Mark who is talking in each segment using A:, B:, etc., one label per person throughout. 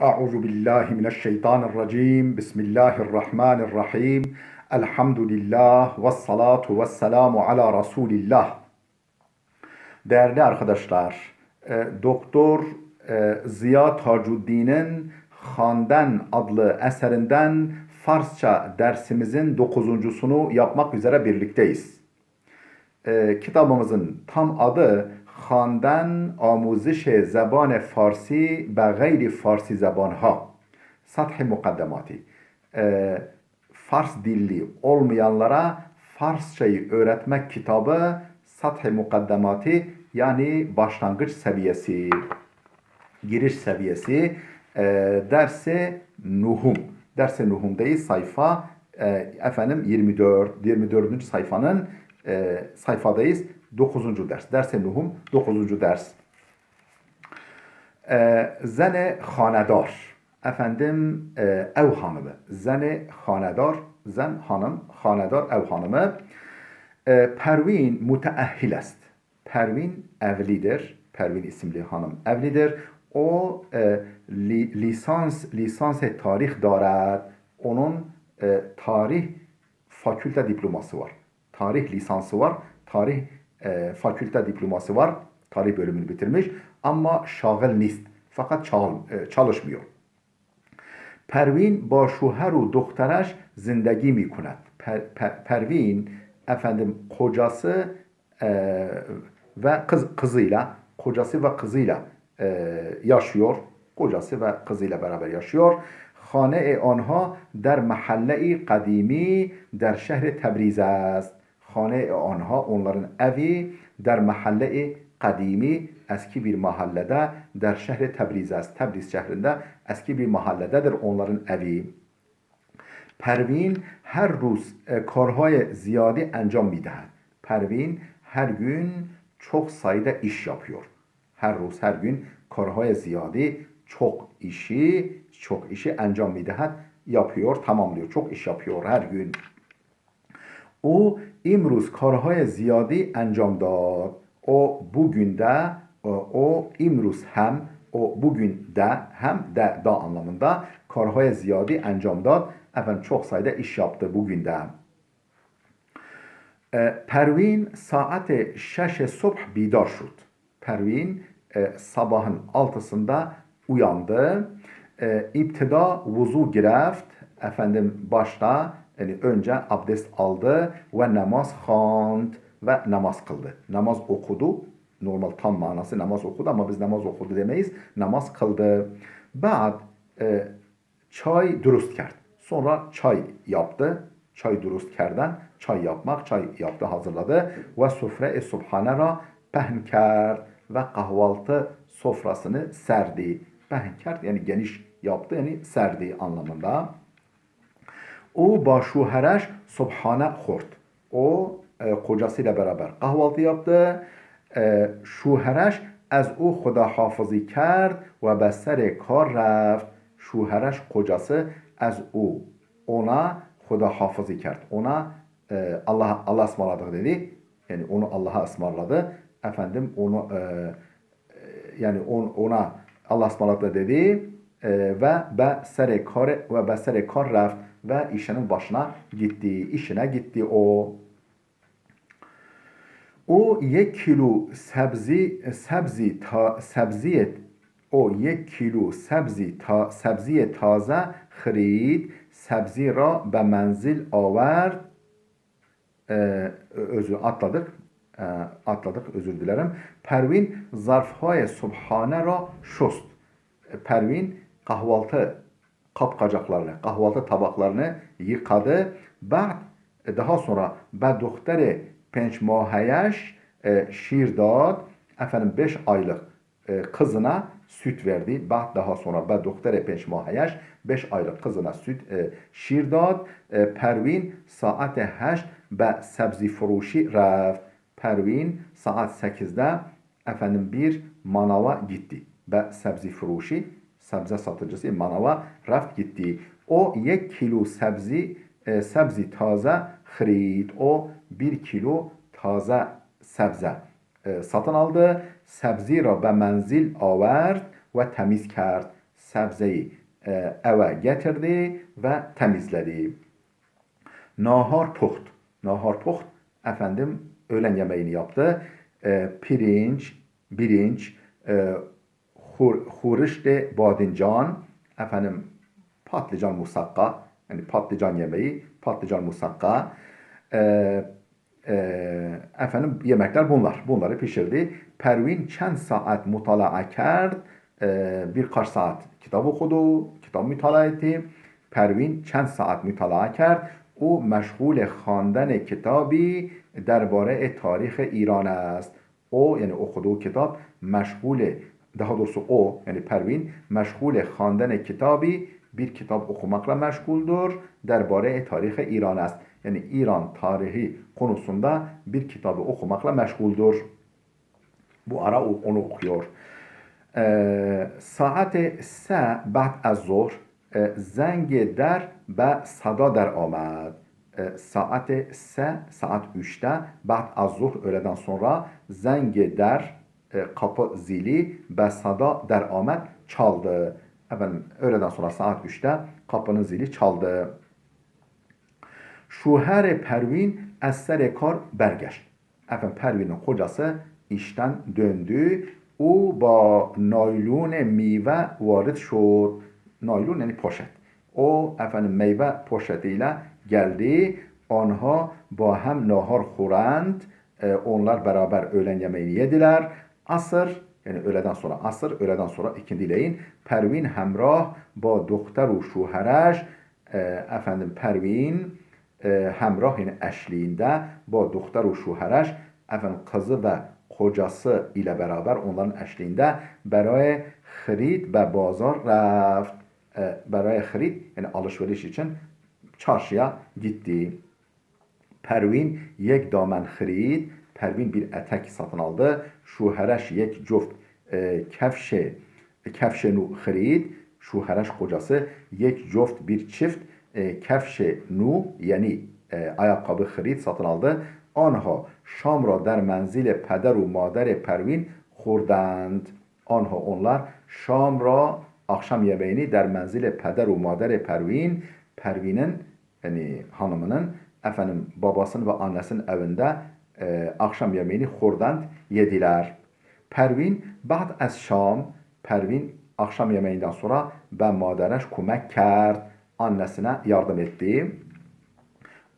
A: Euzu billahi mineşşeytanirracim. Bismillahirrahmanirrahim. Elhamdülillah ve salatu ve selamu ala Resulillah. Değerli arkadaşlar, Doktor Ziya Tacuddin'in Handen adlı eserinden Farsça dersimizin 9.sunu yapmak üzere birlikteyiz. Kitabımızın tam adı خواندن آموزش زبان فارسی به غیر فارسی زبانها سطح مقدماتی Fars dilli olmayanlara Farsçayı öğretmek kitabı Sath-ı Mukaddemati yani başlangıç seviyesi, giriş seviyesi derse Nuhum. Derse Nuhum'dayız sayfa 24. sayfanın sayfadayız. 9. ders. Ders-i Nuhum 9. ders. Zene hanedar. Ev hanımı. Zene hanedar. Zen hanım. Hanedar ev hanımı. Pervin müteahhil est. Pervin evlidir. Pervin isimli hanım evlidir. O lisans tarih darad. Onun tarih fakülte diploması var. Tarih lisansı var. Tarih fakülte diploması var. Tarih bölümünü bitirmiş. Ama şagıl nist. Fakat çalışmıyor. Pervin ba şuheru doktoreş zindagi mikunet. Pervin kocası ve kızıyla yaşıyor. Kocası ve kızıyla beraber yaşıyor. Hane anha der mahalle-i kadimi der şehri Tebriz است. Hane anha onların evi der mahalle-i kadimi eski bir mahallede der şehri Tebriz است. Tebriz şehrinde eski bir mahallededir onların evi. Pervin her روز کارهای زیادی انجام میدهد. Pervin her gün çok sayıda iş yapıyor. Her gün کارهای زیادی çok işi enjam midehat yapıyor, tamamlıyor. Çok iş yapıyor her gün. O imruz karhay ziyadi enjam dad. O bugün de o imruz hem o bugün de hem de da anlamında karhay ziyadi enjam dad. Çok sayıda iş yaptı bugün de. Pervin saat 6 subh bidar şud. Pervin sabahın 6'sında uyandı. İptida vuzu gireft. Başta yani önce abdest aldı ve namaz khand ve namaz kıldı. Namaz okudu. Normal tam manası namaz okudu ama biz namaz okudu demeyiz. Namaz kıldı. Ba'd çay durust kerd. Sonra çay yaptı. Çay durust kerden çay yaptı, hazırladı. Ve sufre-i subhane ra pehn kerd ve kahvaltı sofrasını serdi. Pehn yani geniş yaptı yani serdi anlamında. O başuhereş subhane khort. O kocasıyla beraber kahvaltı yaptı. Şuhereş az o xudahafızı kerd ve besere kar reft. Şuhereş kocası az o ona xudahafızı kerd. Ona Allah ısmarladı dedi. Yani onu Allah'a ısmarladı. Onu yani ona Allah ısmarladı dedi ve besere kar reft ve işinin başına gitti. İşine gitti o. O 1 kilo sebzi taze خرید sebzi ra be menzil averd atladık özür dilerim. Pervin zarfhay subhane ra şust. Pervin kahvaltı kahvaltı tabaklarını yıkadı. Daha sonra be doktere 5 maheyeş şir dad. 5 aylık kızına süt verdi. Daha sonra be doktere 5 maheyeş 5 aylık kızına süt şir dad. Pervin saat 8 be sebzi furuşi reft. Pervin saat 8'de bir manava gitti. Be sebzi furuşi sebze satıcısı manava reft gitti. O 1 kilo sebzi taze خرید. O 1 kilo taze sebze satın aldı. Sebzi ra be menzil averd ve temiz kerd. sebzeyi eve getirdi ve temizledi. Nahar puht. Nahar puht efendim öğlen yemeğini yaptı. Birinç, hurişte badincan, efendim patlıcan musakka, yani patlıcan yemeği, patlıcan musakka, efendim yemekler bunlar. Bunları pişirdi. Pervin çend saat mutalaa kerd, birkaç saat kitap okudu, kitap mütalaa etti. Pervin çend saat mütalaa kerd. او مشغول خواندن کتابی درباره تاریخ ایران است. او یعنی okuduğu kitap daha doğrusu o yani Pervin meşgul خواندن کتابی bir kitap okumakla meşguldür. Derbare tarihi İran است. Yani İran tarihi konusunda bir kitabı okumakla meşguldür. Bu ara onu okuyor. ساعت 3 بعد از ظهر زنگ در به صدا در آمد. Saat 3'te بعد از ظهر öğleden sonra zenge der kapı zili ve sada der amet çaldı. Efendim öğleden sonra saat 3'te kapının zili çaldı. Şuher Pervin eser kar bergeçt. Efendim Pervin'in kocası işten döndü. O ba naylon meyve varid şud. Naylon yani poşet. O efendim meyve poşetiyle geldi. Onha ba hem nahar khurand. Onlar beraber öğlen yemeğini yediler. Asır yani öğleden sonra ikindileyin. Pervin hemrah ba doktor u şuheraş. Efendim Pervin hemrah yani eşliğinde ba doktor u şuheraş efendim kızı ve kocası ile beraber onların eşliğinde beraya xrid ve bazar reft. Beraya xrid yani alışveriş için çarşıya gitti. Pervin yek damen xrid. Pervin bir etek satın aldı. Şuhereş yek cuft kefşenu xrid. Şuhereş kocası yek cuft bir çift kefşenu yani ayakkabı xrid satın aldı. Anha şam ra der menzil peder u mader Pervin khurdand. Anha onlar şam ra akşam yemeğini der menzil peder u mader Pervin Pervin'in yani hanımının efendim babasının ve annesinin evinde akşam yemeğini khurdand yediler. Pervin ba'd az şam Pervin akşam yemeğinden sonra ben madereş kumek kerd annesine yardım etti.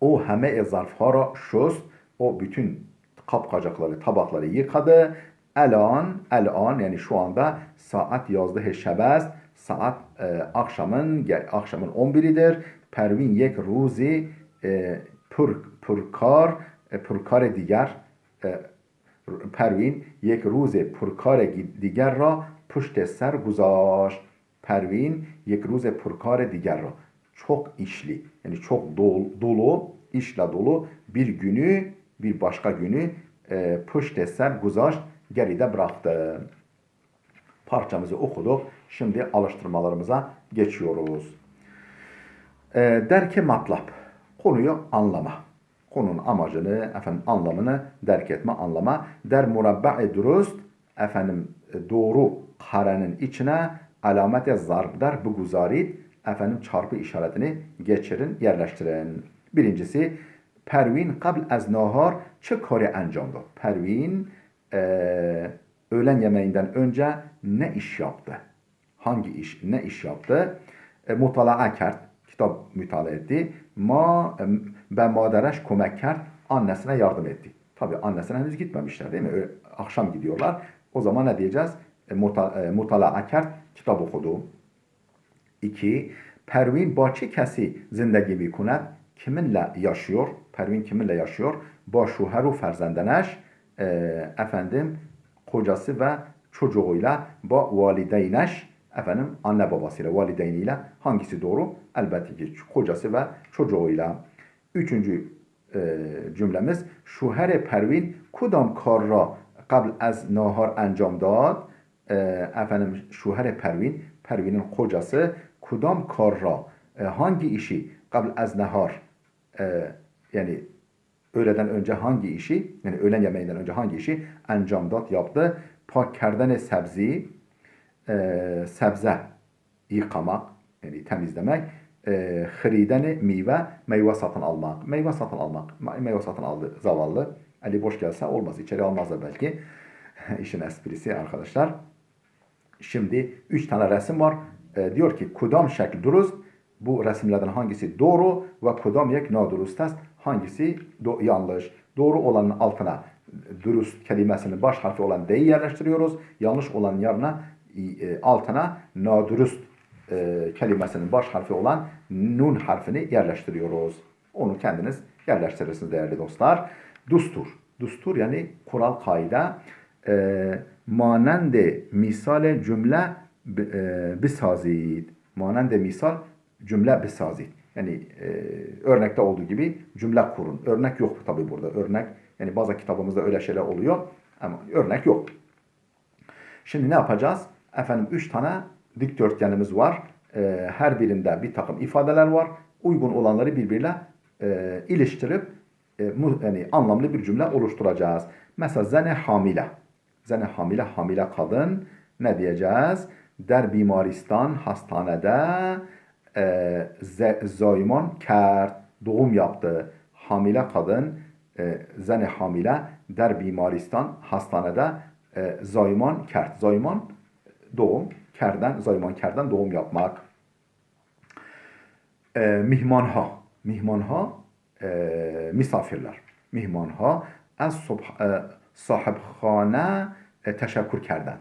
A: O heme zarfha ra şust o bütün kapkacakları, tabakları yıkadı. Elan yani şu anda saat yazdı şebest. Saat akşamın 11'idir. Pervin yek ruzi purkar diğer Pervin yek ruzi purkar diğer ra puşt ser guzar. Pervin yek ruzi purkar diğer ra çok işli yani çok dolu işle dolu bir günü bir başka günü puşt ser guzar geride bıraktı. Parçamızı okuduk. Şimdi alıştırmalarımıza geçiyoruz. Derke matlap. Konuyu anlama. Konunun amacını, anlamını derk etme, anlama. Der murabba'i dürüst, doğru karenin içine alamet-i zarb der buguzarit, çarpı işaretini geçirin, yerleştirin. Birincisi, Pervin qabl az nahar çı kari encamdı? Pervin öğlen yemeğinden önce ne iş yaptı? Ne iş yaptı? Mutalaa kert, kitap mütalaa etti. Ben madereş komek kert, annesine yardım etti. Tabi annesine henüz gitmemişler değil mi? Akşam gidiyorlar. O zaman ne diyeceğiz? Mutalaa kert, kitap okudu. 2. Pervin ba çi kesi zindagi bikunet? Kiminle yaşıyor? Pervin kiminle yaşıyor? Ba şuher u ferzendeneş, kocası ve çocuğuyla ba valideyneş, anne babasıyla, valideyniyle hangisi doğru? Elbette ki kocası ve çocuğuyla. Üçüncü cümlemiz şuher Pervin kudam kar ra qabl az nahar encam dad. Şuher Pervin'in kocası kudam kar ra hangi işi qabl az nahar yani öğleden önce hangi işi yani öğlen yemeğinden önce hangi işi encamdat yaptı? Pak kerdene sebze yıkamak, yani temizlemek. Hırideni meyve satın almak. Meyve satın almak. Meyve satın aldı zavallı. Ali boş gelse olmaz. İçeri almazlar belki. İşin esprisi arkadaşlar. Şimdi 3 tane resim var. Diyor ki kudam şekli durust. Bu resimlerden hangisi doğru ve kudam yek nadurust است. Hangisi yanlış. Doğru olanın altına dürüst kelimesinin baş harfi olan D'yi yerleştiriyoruz. Yanlış olanın yerine altına nadürüst kelimesinin baş harfi olan nun harfini yerleştiriyoruz. Onu kendiniz yerleştirirsiniz değerli dostlar. Dustur. Dustur yani kural kaide. مانند مثال cümle بسازید. Manende misal cümle بسازید. Yani örnekte olduğu gibi cümle kurun. Örnek yok tabi burada. Örnek yani bazı kitabımızda öyle şeyler oluyor ama örnek yok. Şimdi ne yapacağız? Efendim 3 tane dikdörtgenimiz var. Her birinde bir takım ifadeler var. Uygun olanları birbiriyle iliştirip yani anlamlı bir cümle oluşturacağız. Mesela zene hamile. Zene hamile, hamile kadın ne diyeceğiz? Der bimaristan, hastanede zayman kert, doğum yaptı. Hamile kadın, zene hamile der bimaristan, hastanede zayman kert. Zayman doğum, kerden, zayman kerden doğum yapmak. Mihmanha, mihmanha misafirler. Mihmanha az sahibkhane teşekkür kerden.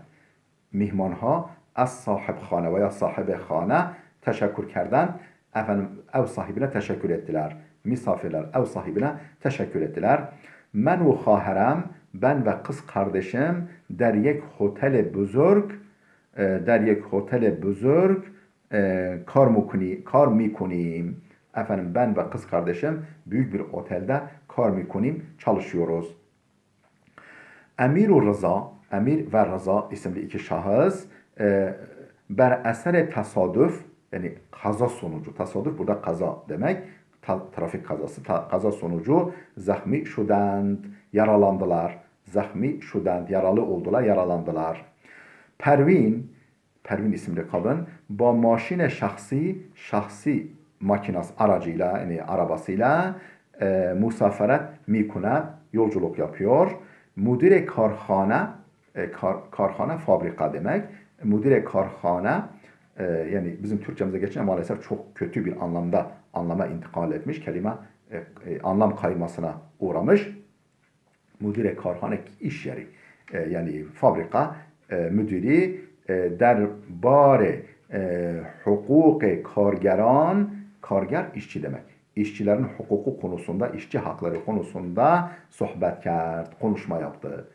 A: Mihmanha az sahibkhane veya sahibekhane teşekkür kerden. Efendim ev sahibine teşekkür ettiler. Misafirler ev sahibine teşekkür ettiler. Men ve khaherem, ben ve kız kardeşim der yek hotel buzurg, der yek hotel buzurg kar mikunим. Efendim ben ve kız kardeşim büyük bir otelde kar mikunим çalışıyoruz. Emir Rıza, Emir ve Rıza isimli iki şahıs ber esere tesadüf yani kaza sonucu, tesadüf burada kaza demek, trafik kazası, kaza sonucu zahmi şudand, yaralandılar. Zahmi şudand, yaralı oldular, yaralandılar. Pervin isimli kadın ba maşine şahsi makinas aracıyla yani arabasıyla musaferet mikunet yolculuk yapıyor. Müdire karhane karhane fabrika demek. Müdire karhane yani bizim Türkçemize geçen maalesef çok kötü bir anlama intikal etmiş. Kelime anlam kaymasına uğramış. Müdire karhane iş yeri yani fabrika müdiri derbare hukuki kargeran, karger işçi demek. İşçilerin hukuku konusunda, işçi hakları konusunda sohbet kert, konuşma yaptı.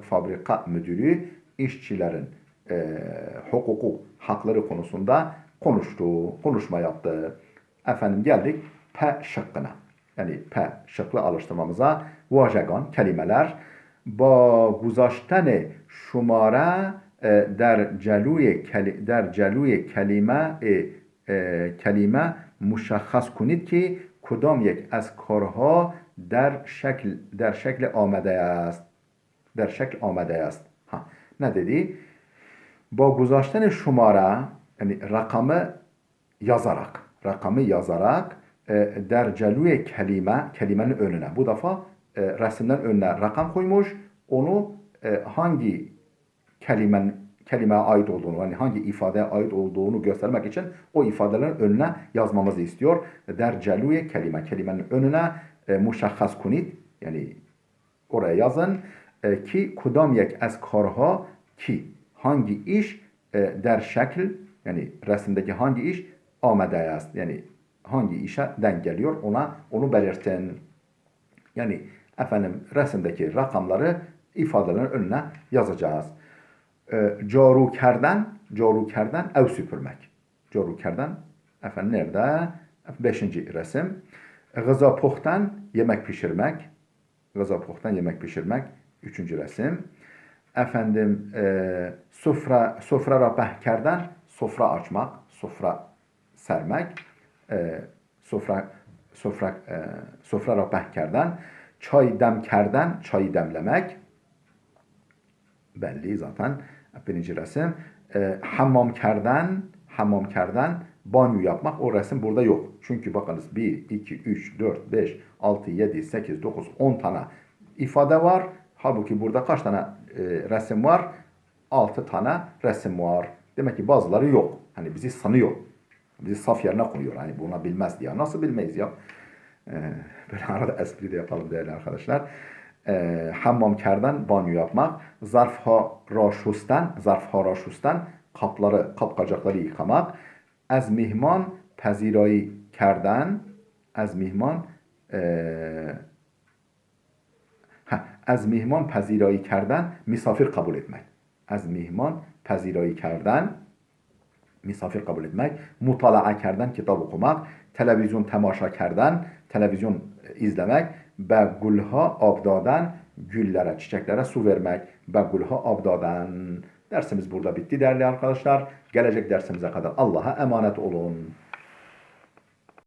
A: Fabrika müdürü işçilerin hukuku, hakları konusunda konuştu, konuşma yaptı. Efendim geldik P şıkkına. Yani P şıklı alıştırmamıza vajegan kelimeler. Ba guzaştene şumare در جلوی کلمه مشخص کنید که کدام یک از کارها در شکل آمده است. در شکل آمده است. Ha, ne dedi? با گذاشتن şumara yani rakamı yazarak der celüye kelimenin önüne. Bu defa resimden önüne rakam koymuş. Onu hangi kelimeye ait olduğunu, yani hangi ifadeye ait olduğunu göstermek için o ifadelerin önüne yazmamızı istiyor. Der celüye kelimenin önüne muşahhas kunit, yani oraya yazın ki kudam yek ez karha ki hangi iş der şekil yani resimdeki hangi iş amede است yani hangi işe denk geliyor onu belirtin. Yani efendim resimdeki rakamları ifadelerin önüne yazacağız. Caru kerden ev süpürmek. Caru kerden efendim nerede? 5. resim. Gıza pohtan yemek pişirmek. Gıza pohtan yemek pişirmek. 3. resim. Efendim sofra rapeh kerden sofra açmak, sofra sermek. Sofra rapeh kerden çay demkerden çayı demlemek. Belli zaten. 1. resim. Hammam hammamkerden banyo yapmak. O resim burada yok. Çünkü bakınız 1, 2, 3, 4, 5, 6, 7, 8, 9, 10 tane ifade var. Halbuki burada kaç tane resim var? 6 tane resim var. Demek ki bazıları yok. Hani bizi sanıyor. Bizi saf yerine koyuyor. Hani buna bilmez diye. Nasıl bilmeyiz ya? Böyle arada espri de yapalım değerli arkadaşlar. Hammamkerden banyo yapmak. Zarfha şustan, kapkacakları yıkamak. Az mihman pezirayı kerden, az mihman از mihman pezirayı kerden misafir kabul etmek. Az mihman pezirayı kerden misafir kabul etmek. Mutalaa kerden kitap okumak. Televizyon temaşa kerden televizyon izlemek. Ve gülha abdadan güllere, çiçeklere su vermek. Ve gülha abdadan. Dersimiz burada bitti değerli arkadaşlar. Gelecek dersimize kadar Allah'a emanet olun.